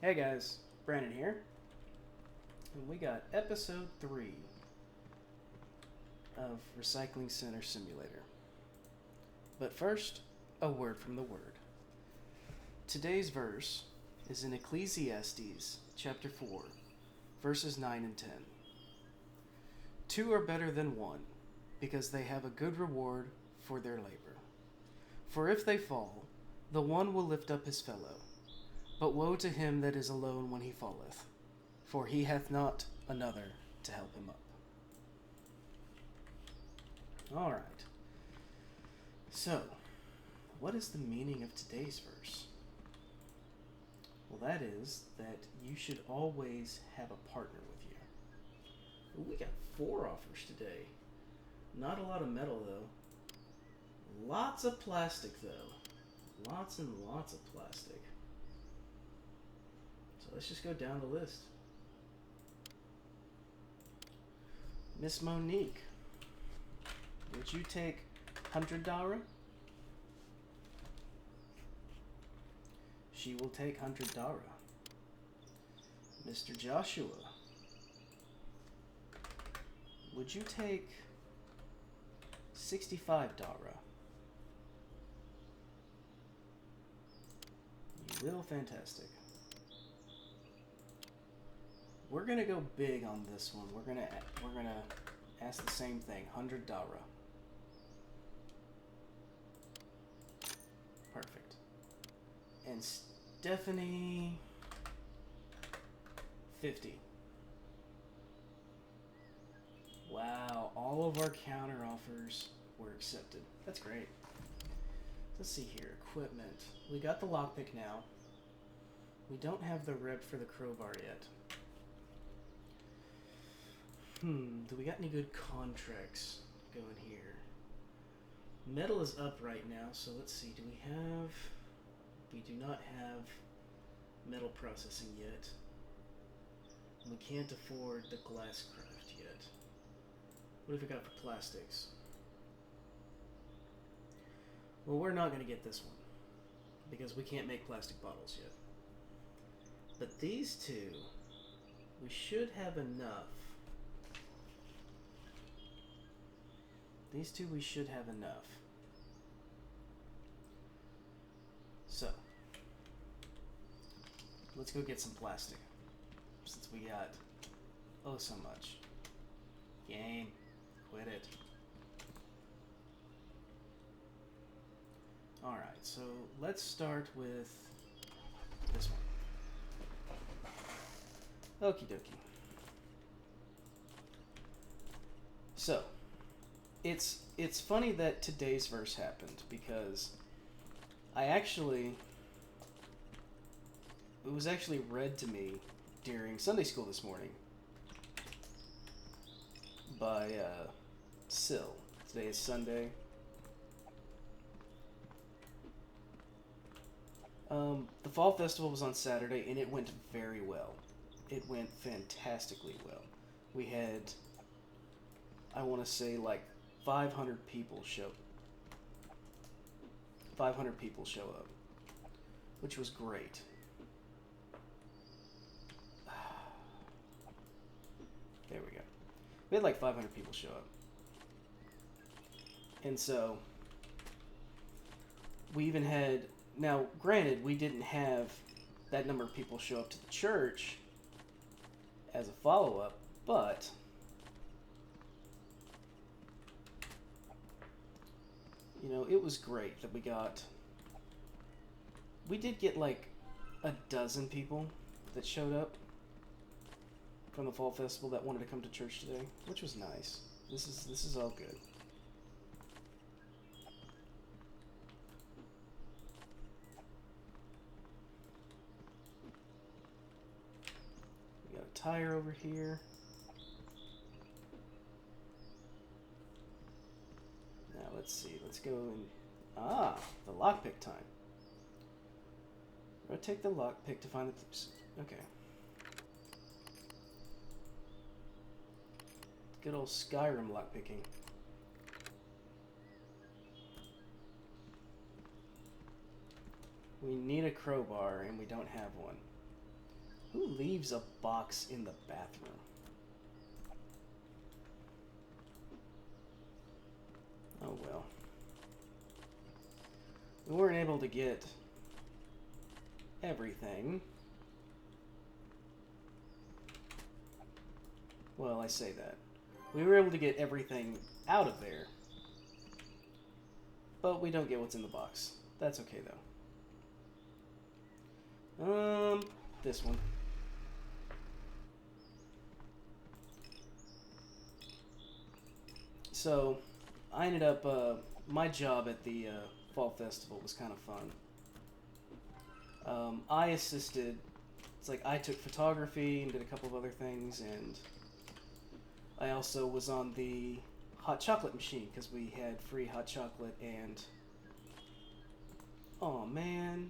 Hey guys, Brandon here, and we got episode 3 of Recycling Center Simulator. But first, a word from the Word. Today's verse is in Ecclesiastes chapter 4, verses 9 and 10. Two are better than one, because they have a good reward for their labor. For if they fall, the one will lift up his fellow. But woe to him that is alone when he falleth, for he hath not another to help him up. Alright. So, what is the meaning of today's verse? Well, that is that you should always have a partner with you. Ooh, we got 4 offers today. Not a lot of metal, though. Lots of plastic, though. Lots and lots of plastic. So let's just go down the list. Miss Monique, would you take $100? She will take $100. Mr. Joshua, would you take $65? You will, fantastic. We're gonna go big on this one. We're gonna ask the same thing, $100. Perfect. And Stephanie, 50. Wow, all of our counter offers were accepted. That's great. Let's see here, equipment. We got the lockpick now. We don't have the rep for the crowbar yet. Do we got any good contracts going here? Metal is up right now, so let's see. Do we have... We do not have metal processing yet. We can't afford the glass craft yet. What have we got for plastics? Well, we're not going to get this one, because we can't make plastic bottles yet. But these two, we should have enough. These two we should have enough. So, let's go get some plastic, since we got oh so much. Game, quit it. Alright, so let's start with this one. Okie dokie. So, it's funny that today's verse happened, because it was actually read to me during Sunday school this morning by Sil. Today is Sunday. The Fall Festival was on Saturday, and it went very well. It went fantastically well. We had, I want to say, like 500 people show up, which was great. There we go. We had like 500 people show up. And so we even had, now granted, we didn't have that number of people show up to the church as a follow-up, but you know, it was great that we did get like a dozen people that showed up from the Fall Festival that wanted to come to church today, which was nice. This is all good. We got a tire over here. Now let's see. Let's go and the lockpick time. Rotate the lockpick to find the okay. Good old Skyrim lockpicking. We need a crowbar, and we don't have one. Who leaves a box in the bathroom? Oh well. We weren't able to get everything. Well, I say that. We were able to get everything out of there. But we don't get what's in the box. That's okay, though. This one. So, I ended up, my job at the Fall Festival was kind of fun. I assisted, it's like I took photography and did a couple of other things, and I also was on the hot chocolate machine because we had free hot chocolate and... Oh man.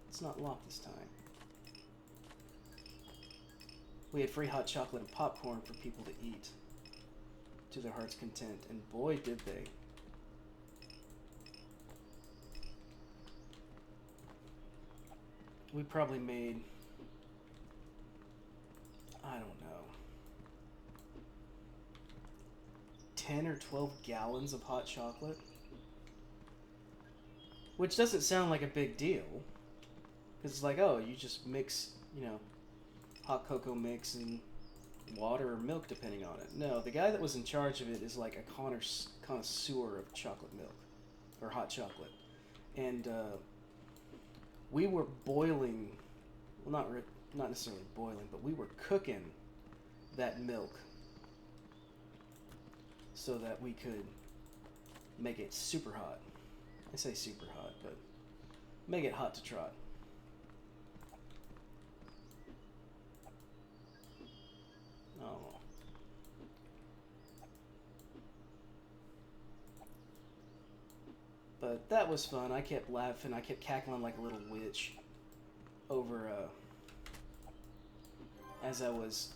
It's not locked this time. We had free hot chocolate and popcorn for people to eat to their heart's content, and boy did they. We probably made, I don't know, 10 or 12 gallons of hot chocolate. Which doesn't sound like a big deal. Because it's like, oh, you just mix, you know, hot cocoa mix and water or milk depending on it. No, the guy that was in charge of it is like a connoisseur of chocolate milk. Or hot chocolate. And we were boiling, well, not necessarily boiling, but we were cooking that milk so that we could make it super hot. I say super hot, but make it hot to trot. Oh. But that was fun. I kept laughing. I kept cackling like a little witch over, as I was,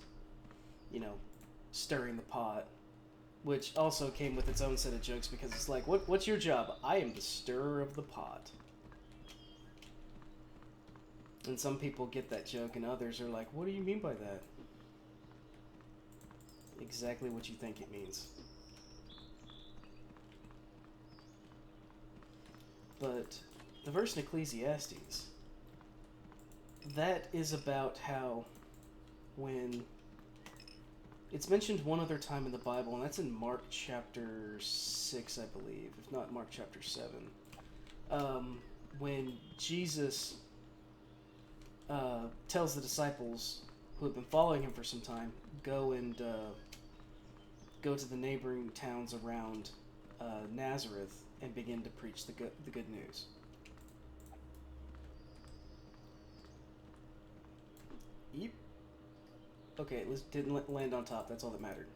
you know, stirring the pot. Which also came with its own set of jokes because it's like, what's your job? I am the stirrer of the pot. And some people get that joke and others are like, what do you mean by that? Exactly what you think it means. But the verse in Ecclesiastes, that is about how when... It's mentioned one other time in the Bible, and that's in Mark chapter 6, I believe, if not Mark chapter 7. When Jesus tells the disciples who have been following him for some time, go to the neighboring towns around Nazareth and begin to preach the good news. Yep. Okay, it didn't land on top. That's all that mattered.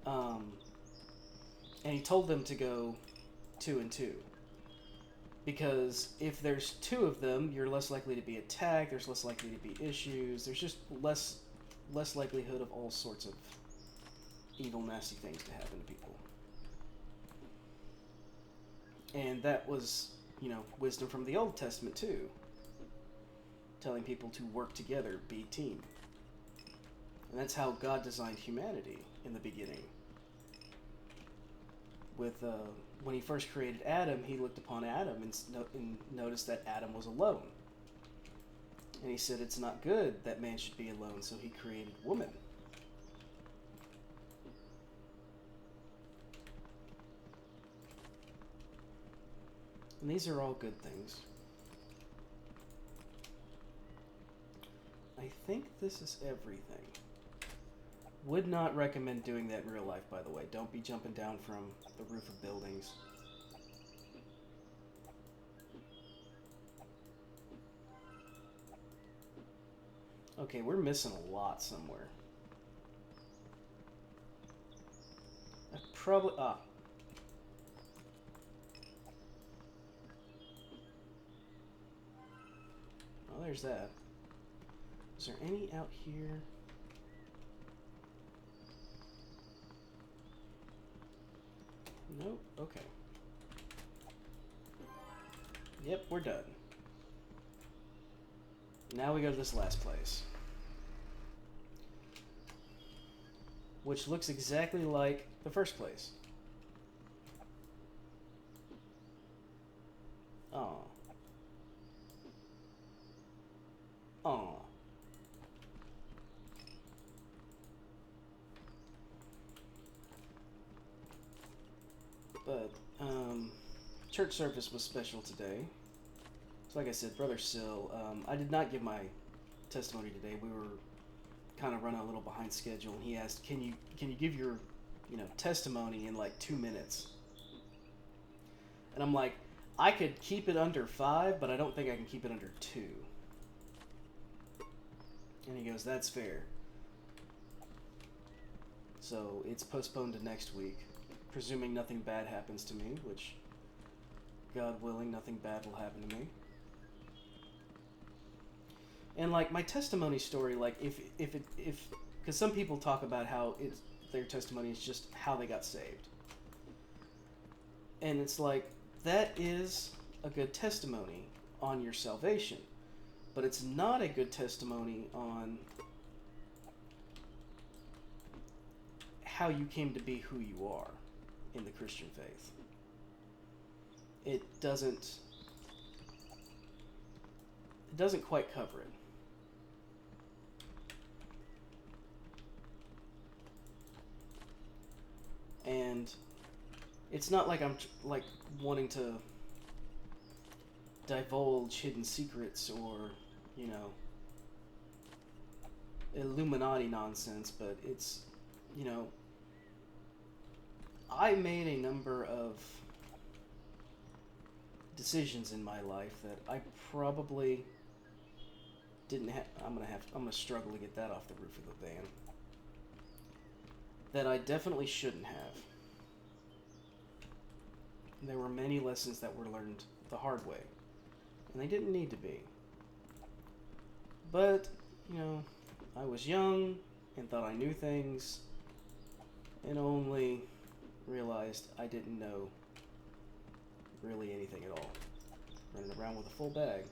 And he told them to go 2 and 2. Because if there's 2 of them, you're less likely to be attacked, there's less likely to be issues, there's just less likelihood of all sorts of evil, nasty things to happen to people. And that was, you know, wisdom from the Old Testament too. Telling people to work together, be a team. And that's how God designed humanity in the beginning. With when he first created Adam, he looked upon Adam and noticed that Adam was alone. And he said, it's not good that man should be alone, so he created woman. And these are all good things. I think this is everything. Would not recommend doing that in real life, by the way. Don't be jumping down from the roof of buildings. Okay, we're missing a lot somewhere. I probably... Oh, there's that. Is there any out here? Nope. Okay. Yep, we're done. Now we go to this last place, which looks exactly like the first place. Oh. Oh. But, church service was special today. So like I said, Brother Sill, I did not give my testimony today. We were kind of running a little behind schedule, and he asked, can you give your, testimony in like 2 minutes? And I'm like, I could keep it under 5, but I don't think I can keep it under 2. And he goes, that's fair. So it's postponed to next week, presuming nothing bad happens to me, which, God willing, nothing bad will happen to me. And like my testimony story, like if because some people talk about how their testimony is just how they got saved, and it's like that is a good testimony on your salvation, but it's not a good testimony on how you came to be who you are in the Christian faith. It doesn't quite cover it. And it's not like I'm like wanting to divulge hidden secrets or, Illuminati nonsense, but it's, I made a number of decisions in my life that I probably didn't have. I'm gonna struggle to get that off the roof of the van. That I definitely shouldn't have. And there were many lessons that were learned the hard way, and they didn't need to be. But, I was young and thought I knew things, and only realized I didn't know really anything at all. Running around with a full bag.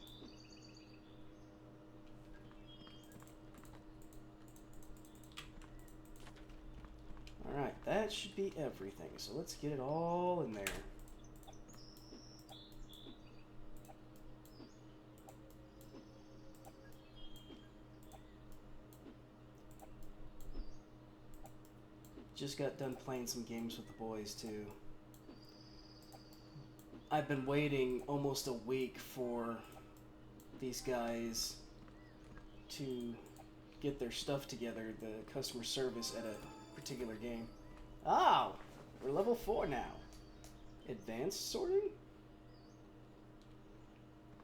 Alright, that should be everything. So let's get it all in there. Just got done playing some games with the boys, too. I've been waiting almost a week for these guys to get their stuff together, the customer service at a particular game. Oh, we're level 4 now. Advanced sorting?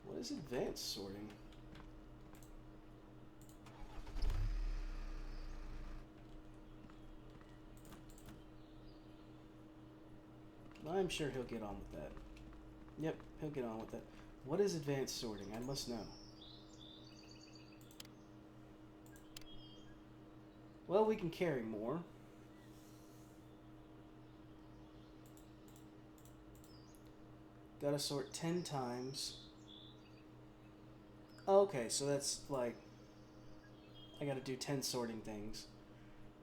What is advanced sorting? I'm sure he'll get on with that. Yep, he'll get on with that. What is advanced sorting? I must know. Well, we can carry more. Gotta sort 10 times. Okay, so that's like... I gotta do 10 sorting things.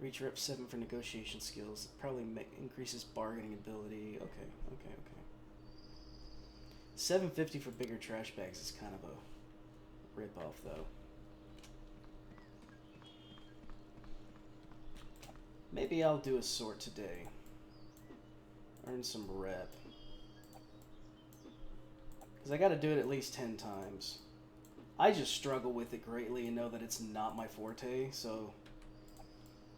Reach rep 7 for negotiation skills. Probably increases bargaining ability. Okay. 750 for bigger trash bags is kind of a rip-off, though. Maybe I'll do a sort today. Earn some rep. Because I gotta do it at least 10 times. I just struggle with it greatly and know that it's not my forte, so...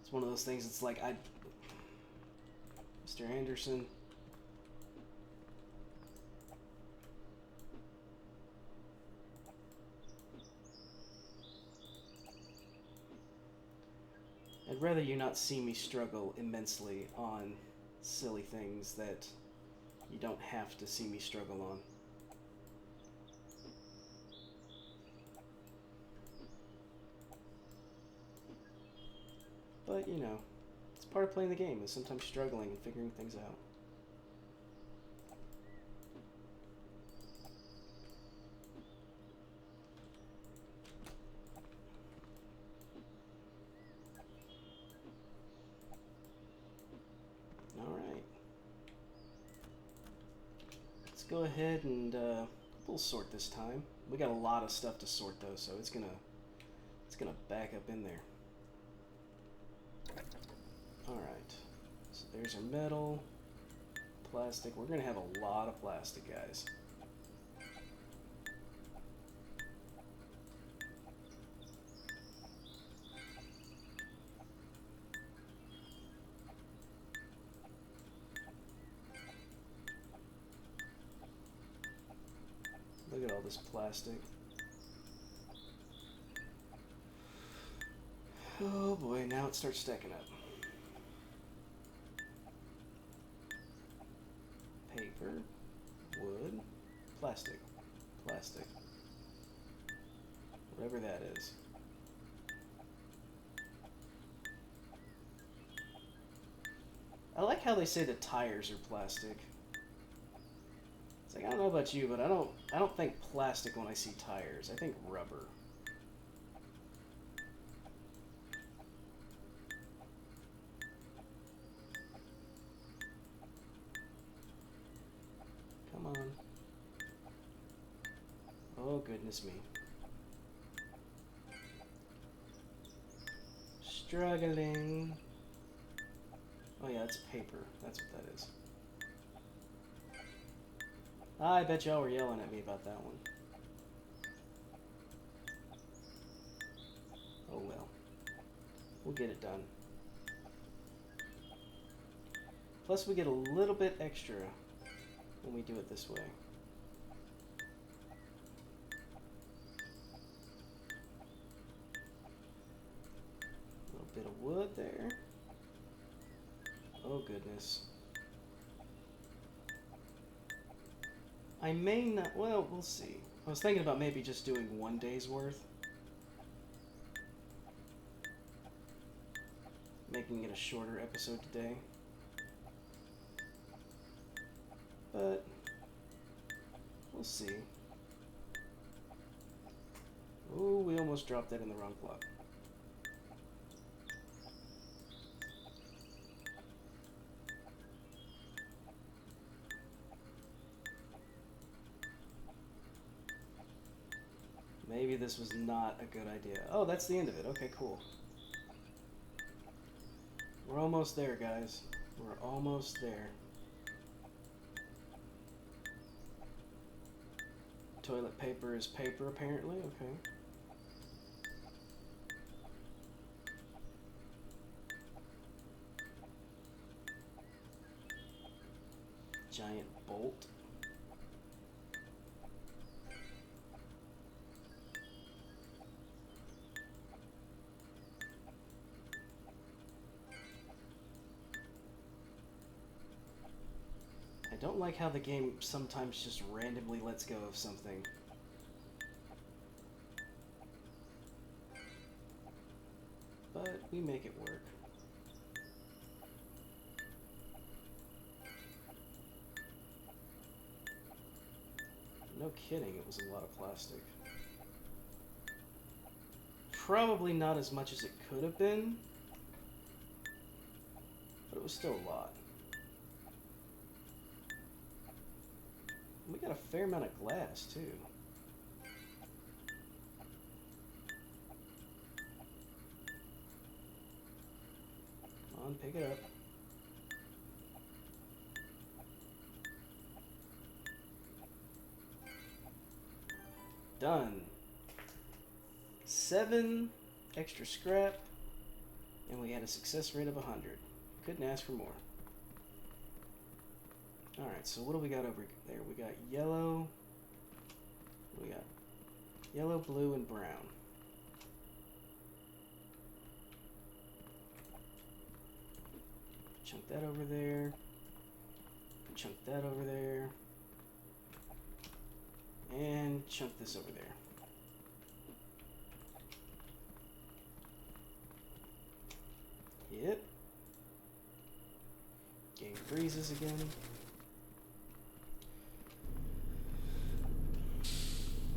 It's one of those things, it's like, Mr. Anderson... I'd rather you not see me struggle immensely on silly things that you don't have to see me struggle on. But, it's part of playing the game, is sometimes struggling and figuring things out. go ahead and we'll sort this time. We got a lot of stuff to sort though, so it's gonna back up in there. All right, so there's our metal, plastic. We're gonna have a lot of plastic, guys. Look at all this plastic. Oh boy, now it starts stacking up. Paper, wood, plastic, plastic. Whatever that is. I like how they say the tires are plastic. It's like, I don't know about you, but I don't think plastic when I see tires. I think rubber. Come on. Oh, goodness me. Struggling. Oh yeah, it's paper. That's what that is. I bet y'all were yelling at me about that one. Oh well. We'll get it done. Plus we get a little bit extra when we do it this way. A little bit of wood there. Oh goodness. I may not, well, we'll see. I was thinking about maybe just doing 1 day's worth. Making it a shorter episode today. But, we'll see. Ooh, we almost dropped that in the wrong block. Maybe this was not a good idea. Oh, that's the end of it. Okay, cool. We're almost there, guys. We're almost there. Toilet paper is paper, apparently. Okay. Giant bolt. I don't like how the game sometimes just randomly lets go of something. But we make it work. No kidding, it was a lot of plastic. Probably not as much as it could have been, but it was still a lot. We got a fair amount of glass, too. Come on, pick it up. Done. 7 extra scrap, and we had a success rate of 100. Couldn't ask for more. Alright, so what do we got over there? We got yellow. We got yellow, blue, and brown. Chunk that over there. Chunk that over there. And chunk this over there. Yep. Game freezes again.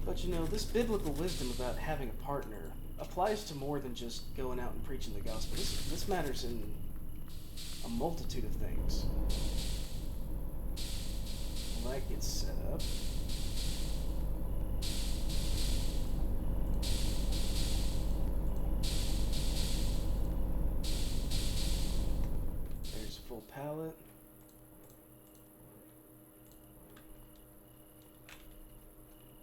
But you know, this biblical wisdom about having a partner applies to more than just going out and preaching the gospel. This matters in a multitude of things. that gets set up. There's a full pallet.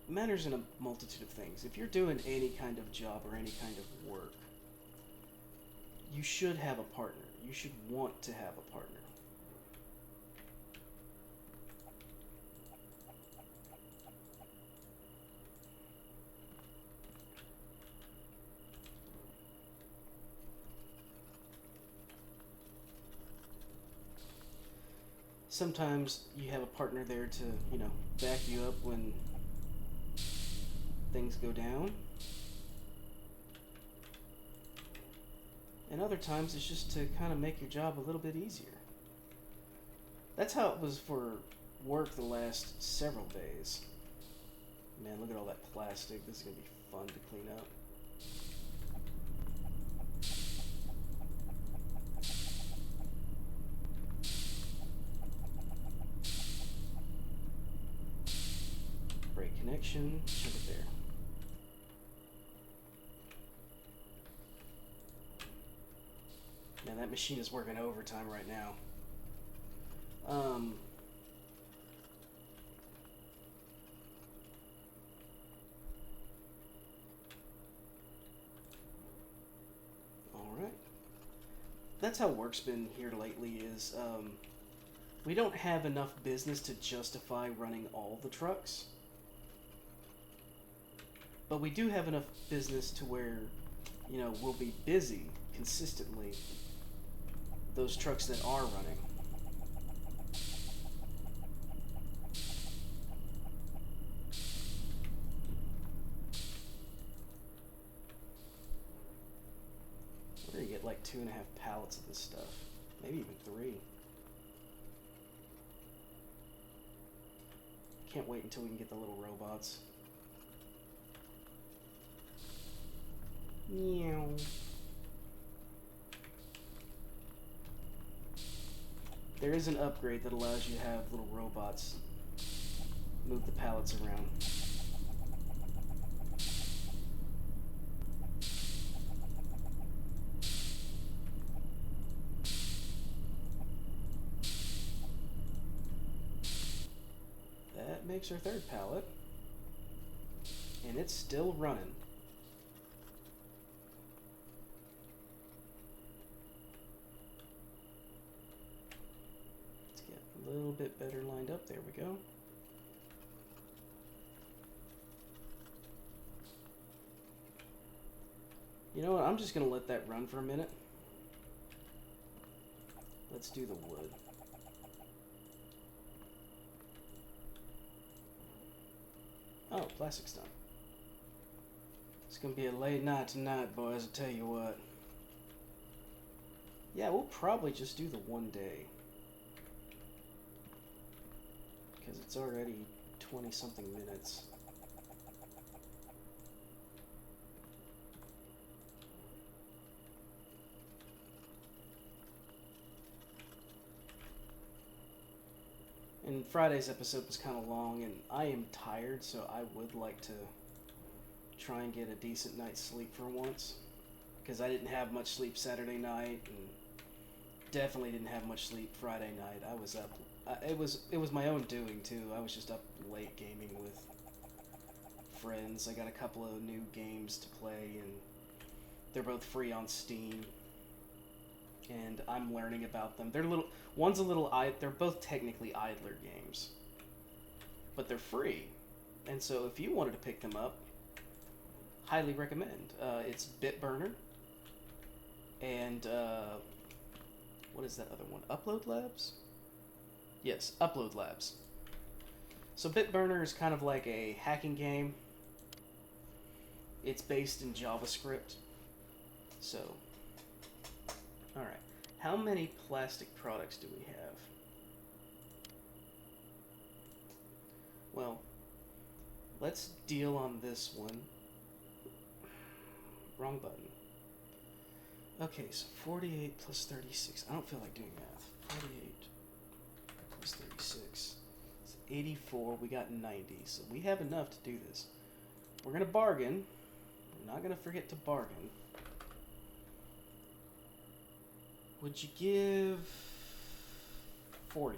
It matters in a multitude of things. If you're doing any kind of job or any kind of work, you should have a partner. You should want to have a partner. Sometimes you have a partner there to, back you up when things go down. And other times it's just to kind of make your job a little bit easier. That's how it was for work the last several days. Man, look at all that plastic. This is going to be fun to clean up. Break connection. Shove it there. Man, that machine is working overtime right now. Alright. That's how work's been here lately is, we don't have enough business to justify running all the trucks. But we do have enough business to where, we'll be busy consistently. Those trucks that are running. We're gonna get like 2.5 pallets of this stuff. Maybe even 3. Can't wait until we can get the little robots. Meow. There is an upgrade that allows you to have little robots move the pallets around. That makes our 3rd pallet. And it's still running. A little bit better lined up. There we go. You know what? I'm just going to let that run for a minute. Let's do the wood. Oh, plastic's done. It's going to be a late night tonight, boys, I'll tell you what. Yeah, we'll probably just do the one day. Because it's already 20-something minutes. And Friday's episode was kind of long, and I am tired, so I would like to try and get a decent night's sleep for once. Because I didn't have much sleep Saturday night, and definitely didn't have much sleep Friday night. I was up. It was my own doing too. I was just up late gaming with friends. I got a couple of new games to play, and they're both free on Steam. And I'm learning about them. They're both technically idler games, but they're free. And so if you wanted to pick them up, highly recommend. It's Bitburner and what is that other one? Upload Labs? Yes, Upload Labs. So Bitburner is kind of like a hacking game. It's based in JavaScript. So, alright. How many plastic products do we have? Well, let's deal on this one. Wrong button. Okay, so 48 plus 36. I don't feel like doing math. 48 plus 36. It's 84. We got 90. So we have enough to do this. We're going to bargain. We're not going to forget to bargain. Would you give 40?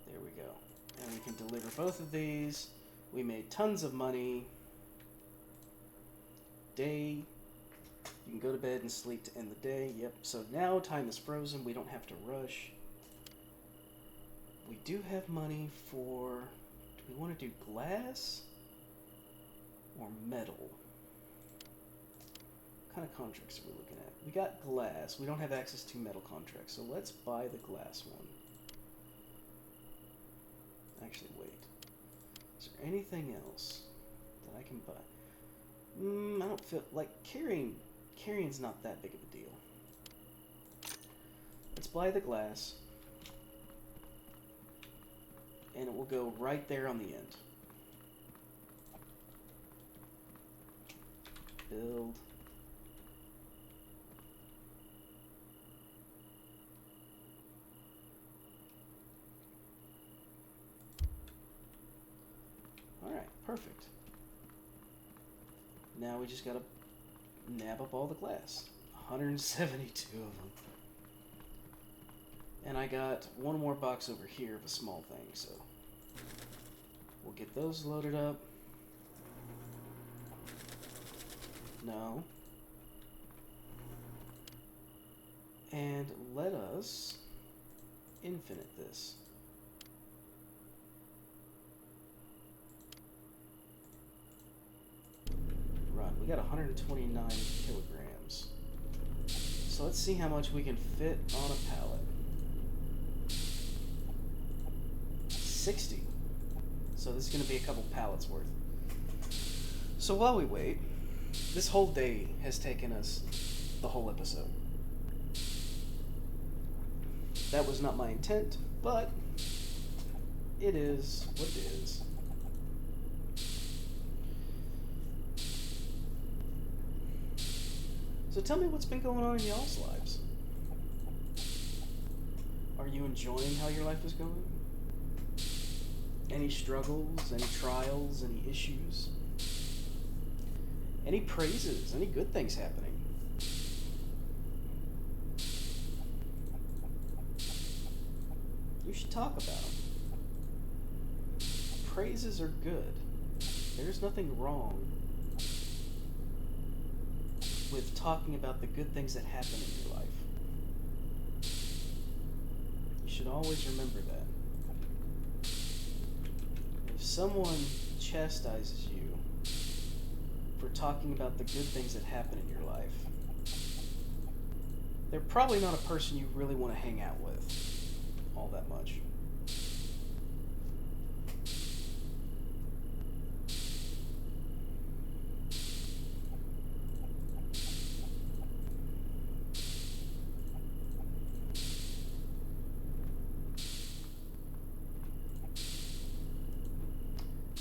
There we go. And we can deliver both of these. We made tons of money. Day. You can go to bed and sleep to end the day. Yep. So now time is frozen. We don't have to rush. We do have money for... Do we want to do glass or metal? What kind of contracts are we looking at? We got glass. We don't have access to metal contracts. So let's buy the glass one. Actually, wait. Is there anything else that I can buy? I don't feel like carrying's not that big of a deal. Let's buy the glass. And it will go right there on the end. Build. Alright, perfect. Now we just gotta nab up all the glass. 172 of them. And I got one more box over here of a small thing, so we'll get those loaded up. No. And let us infinite this. Right, we got 129 kilograms. So let's see how much we can fit on a pallet. 60. So this is going to be a couple pallets worth. So while we wait, this whole day has taken us the whole episode. That was not my intent, but it is what it is. So tell me what's been going on in y'all's lives. Are you enjoying how your life is going? Any struggles, any trials, any issues? Any praises, any good things happening? You should talk about them. Praises are good. There's nothing wrong with talking about the good things that happen in your life. You should always remember that. If someone chastises you for talking about the good things that happen in your life, they're probably not a person you really want to hang out with all that much.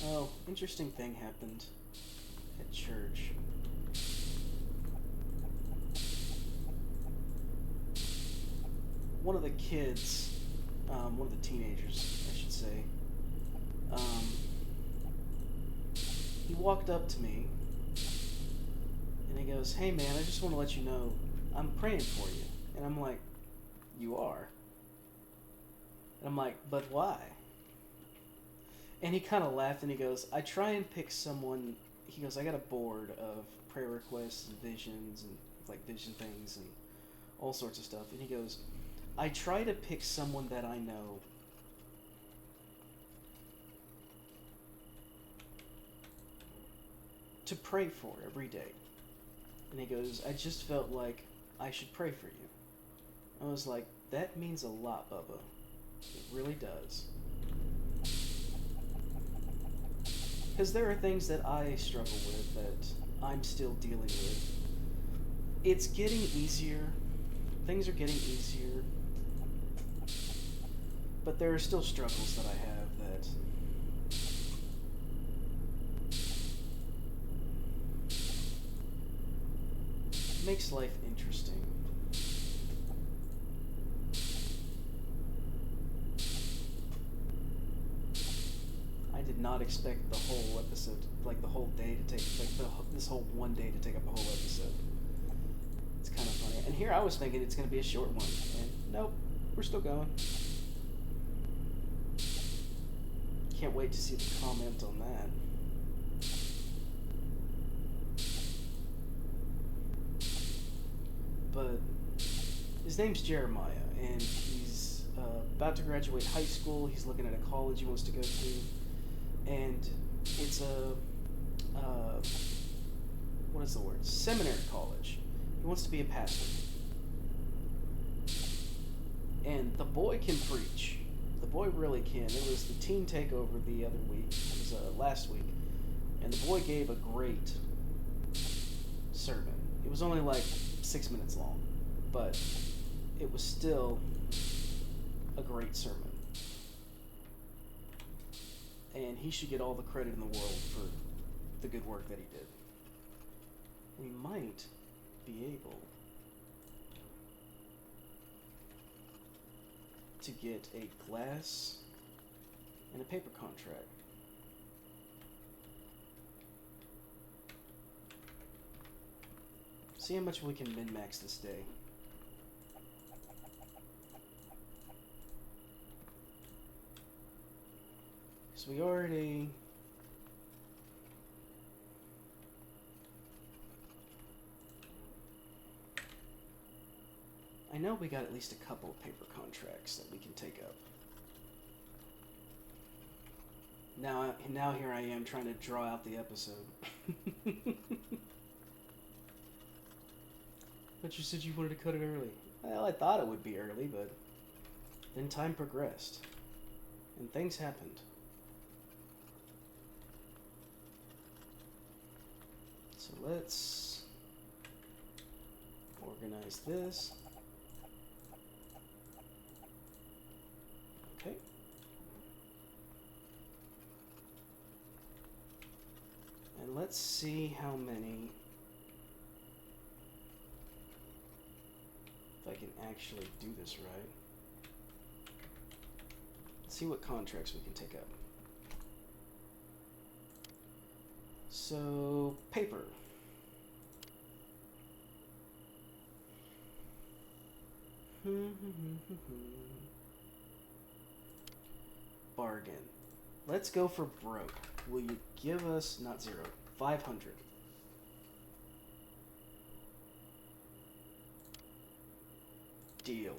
Oh, interesting thing happened at church. One of the kids, one of the teenagers, I should say, he walked up to me and he goes, "Hey man, I just want to let you know I'm praying for you." And I'm like, "You are?" And I'm like, "But why?" And he kind of laughed and he goes, "I try and pick someone," he goes, "I got a board of prayer requests and visions and like vision things and all sorts of stuff." And he goes, "I try to pick someone that I know to pray for every day." And he goes, "I just felt like I should pray for you." I was like, "That means a lot, Bubba. It really does." Because there are things that I struggle with that I'm still dealing with. It's getting easier. Things are getting easier. But there are still struggles that I have that makes life interesting. I did not expect the whole episode, like the whole day to take, this whole one day to take up a whole episode. It's kind of funny. And here I was thinking it's going to be a short one, and nope, we're still going. Can't wait to see the comment on that. But his name's Jeremiah, and he's about to graduate high school. He's looking at a college he wants to go to, and it's a what is the word? Seminary college. He wants to be a pastor, and the boy can preach. The boy really can. It was the teen takeover the other week. It was last week, and the boy gave a great sermon. It was only like 6 minutes long, but it was still a great sermon. And he should get all the credit in the world for the good work that he did. We might be able to get a glass and a paper contract. See how much we can min-max this day. So we already... I know we got at least a couple of paper contracts that we can take up. Now here I am trying to draw out the episode. But you said you wanted to cut it early. Well, I thought it would be early, but then time progressed, and things happened. So let's organize this. Okay. And let's see how many, if I can actually do this right. Let's see what contracts we can take up. So, paper. Bargain. Let's go for broke. Will you give us, not 0, 500? Deal.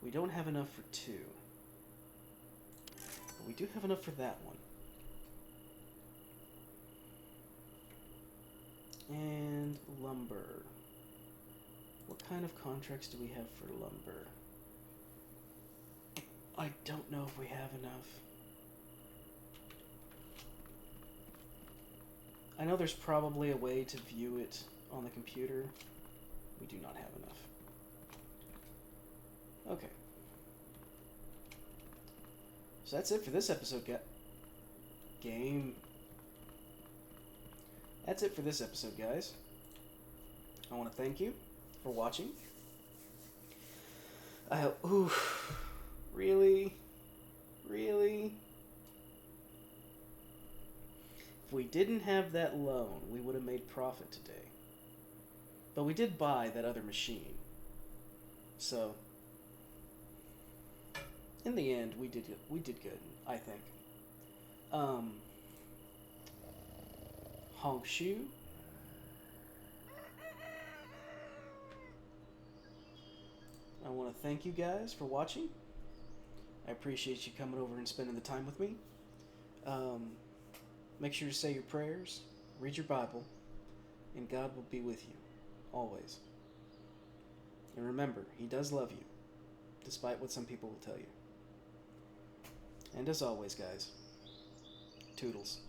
We don't have enough for 2. But we do have enough for that one. And lumber. What kind of contracts do we have for lumber? I don't know if we have enough. I know there's probably a way to view it on the computer. We do not have enough. Okay. So that's it for this episode, game. That's it for this episode, guys. I want to thank you for watching. I hope... Ooh. Really? Really? If we didn't have that loan, we would have made profit today. But we did buy that other machine. So, in the end, we did good, I think. Honk Shoe. I want to thank you guys for watching. I appreciate you coming over and spending the time with me. Make sure to say your prayers, read your Bible, and God will be with you, always. And remember, He does love you, despite what some people will tell you. And as always, guys, toodles.